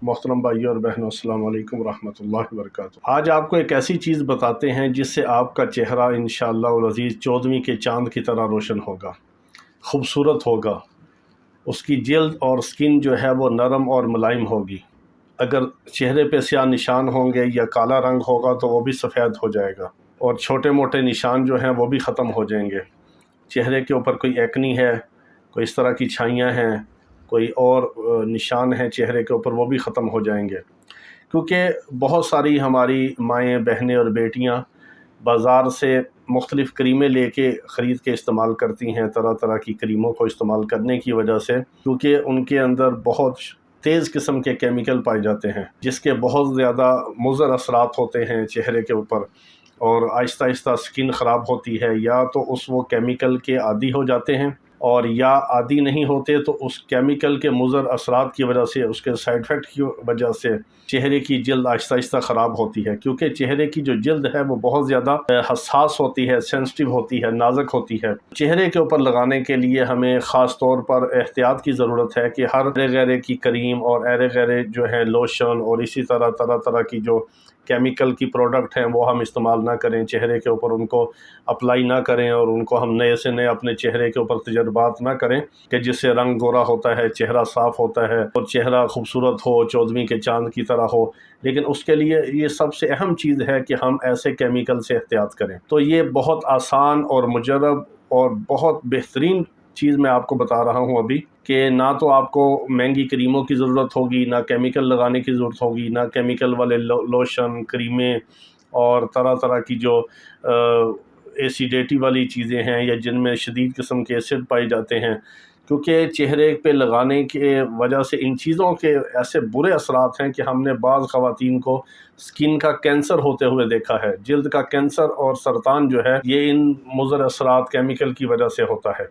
محترم بھائیوں اور بہنوں، السلام علیکم ورحمۃ اللہ وبرکاتہ۔ آج آپ کو ایک ایسی چیز بتاتے ہیں جس سے آپ کا چہرہ انشاءاللہ العزیز 14ویں کے چاند کی طرح روشن ہوگا، خوبصورت ہوگا۔ اس کی جلد اور سکن جو ہے وہ نرم اور ملائم ہوگی۔ اگر چہرے پہ سیاہ نشان ہوں گے یا کالا رنگ ہوگا تو وہ بھی سفید ہو جائے گا، اور چھوٹے موٹے نشان جو ہیں وہ بھی ختم ہو جائیں گے۔ چہرے کے اوپر کوئی ایکنی ہے، کوئی اس طرح کی چھائیاں ہیں، کوئی اور نشان ہیں چہرے کے اوپر، وہ بھی ختم ہو جائیں گے۔ کیونکہ بہت ساری ہماری مائیں، بہنیں اور بیٹیاں بازار سے مختلف کریمیں لے کے خرید کے استعمال کرتی ہیں، طرح طرح کی کریموں کو استعمال کرنے کی وجہ سے، کیونکہ ان کے اندر بہت تیز قسم کے کیمیکل پائے جاتے ہیں جس کے بہت زیادہ مضر اثرات ہوتے ہیں چہرے کے اوپر، اور آہستہ آہستہ سکن خراب ہوتی ہے۔ یا تو وہ کیمیکل کے عادی ہو جاتے ہیں، اور یا عادی نہیں ہوتے تو اس کیمیکل کے مضر اثرات کی وجہ سے، اس کے سائیڈ افیکٹ کی وجہ سے چہرے کی جلد آہستہ آہستہ خراب ہوتی ہے۔ کیونکہ چہرے کی جو جلد ہے وہ بہت زیادہ حساس ہوتی ہے، سینسٹیو ہوتی ہے، نازک ہوتی ہے۔ چہرے کے اوپر لگانے کے لیے ہمیں خاص طور پر احتیاط کی ضرورت ہے کہ ہر غیرے کی کریم اور غیرے جو ہے لوشن اور اسی طرح طرح کی جو کیمیکل کی پروڈکٹ ہیں وہ ہم استعمال نہ کریں، چہرے کے اوپر ان کو اپلائی نہ کریں، اور ان کو ہم نئے سے نئے اپنے چہرے کے اوپر تجربات نہ کریں کہ جس سے رنگ گورا ہوتا ہے، چہرہ صاف ہوتا ہے اور چہرہ خوبصورت ہو، 14ویں کے چاند کی طرح ہو۔ لیکن اس کے لیے یہ سب سے اہم چیز ہے کہ ہم ایسے کیمیکل سے احتیاط کریں۔ تو یہ بہت آسان اور مجرب اور بہت بہترین چیز میں آپ کو بتا رہا ہوں ابھی، کہ نہ تو آپ کو مہنگی کریموں کی ضرورت ہوگی، نہ کیمیکل لگانے کی ضرورت ہوگی، نہ کیمیکل والے لوشن، کریمیں اور طرح طرح کی جو ایسیڈیٹی والی چیزیں ہیں یا جن میں شدید قسم کے ایسڈ پائے جاتے ہیں۔ کیونکہ چہرے پہ لگانے کے وجہ سے ان چیزوں کے ایسے برے اثرات ہیں کہ ہم نے بعض خواتین کو سکن کا کینسر ہوتے ہوئے دیکھا ہے۔ جلد کا کینسر اور سرطان جو ہے یہ ان مضر اثرات کیمیکل کی وجہ سے ہوتا ہے۔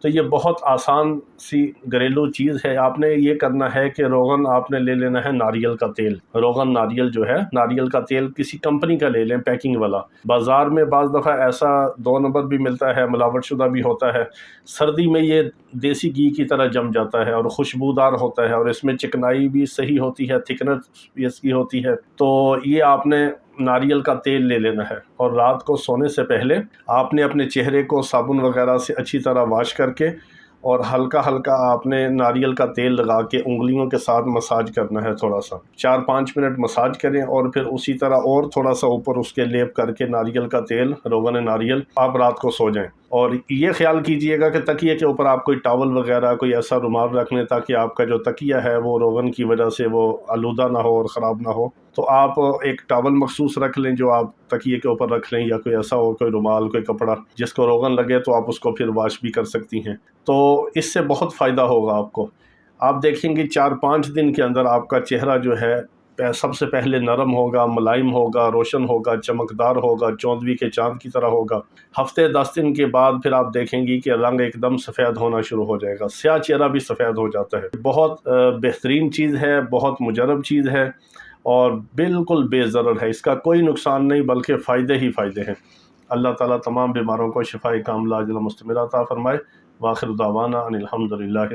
تو یہ بہت آسان سی گھریلو چیز ہے۔ آپ نے یہ کرنا ہے کہ روغن آپ نے لے لینا ہے ناریل کا تیل۔ روغن ناریل جو ہے، ناریل کا تیل کسی کمپنی کا لے لیں، پیکنگ والا۔ بازار میں بعض دفعہ ایسا 2 نمبر بھی ملتا ہے، ملاوٹ شدہ بھی ہوتا ہے۔ سردی میں یہ دیسی گھی کی طرح جم جاتا ہے اور خوشبودار ہوتا ہے، اور اس میں چکنائی بھی صحیح ہوتی ہے، تھکنر بھی اس کی ہوتی ہے۔ تو یہ آپ نے ناریل کا تیل لے لینا ہے، اور رات کو سونے سے پہلے آپ نے اپنے چہرے کو صابن وغیرہ سے اچھی طرح واش کر کے، اور ہلکا ہلکا آپ نے ناریل کا تیل لگا کے انگلیوں کے ساتھ مساج کرنا ہے، تھوڑا سا 4-5 منٹ مساج کریں، اور پھر اسی طرح اور تھوڑا سا اوپر اس کے لیپ کر کے ناریل کا تیل، روغن ناریل، آپ رات کو سو جائیں۔ اور یہ خیال کیجئے گا کہ تکیے کے اوپر آپ کوئی ٹاول وغیرہ، کوئی ایسا رومال رکھ لیں تاکہ آپ کا جو تکیہ ہے وہ روغن کی وجہ سے وہ آلودہ نہ ہو اور خراب نہ ہو۔ تو آپ ایک ٹاول مخصوص رکھ لیں جو آپ تکیے کے اوپر رکھ لیں، یا کوئی ایسا ہو، کوئی رومال، کوئی کپڑا جس کو روغن لگے تو آپ اس کو پھر واش بھی کر سکتی ہیں۔ تو اس سے بہت فائدہ ہوگا آپ کو۔ آپ دیکھیں گے 4-5 دن کے اندر آپ کا چہرہ جو ہے سب سے پہلے نرم ہوگا، ملائم ہوگا، روشن ہوگا، چمکدار ہوگا، 14ویں کے چاند کی طرح ہوگا۔ ہفتے 10 دن کے بعد پھر آپ دیکھیں گی کہ رنگ ایک دم سفید ہونا شروع ہو جائے گا، سیاہ چہرہ بھی سفید ہو جاتا ہے۔ بہت بہترین چیز ہے، بہت مجرب چیز ہے، اور بالکل بے ضرر ہے۔ اس کا کوئی نقصان نہیں بلکہ فائدے ہی فائدے ہیں۔ اللہ تعالیٰ تمام بیماروں کو شفائے کاملہ عاجلہ مستمرہ عطا فرمائے۔ وآخر دعوانا ان الحمد للہ۔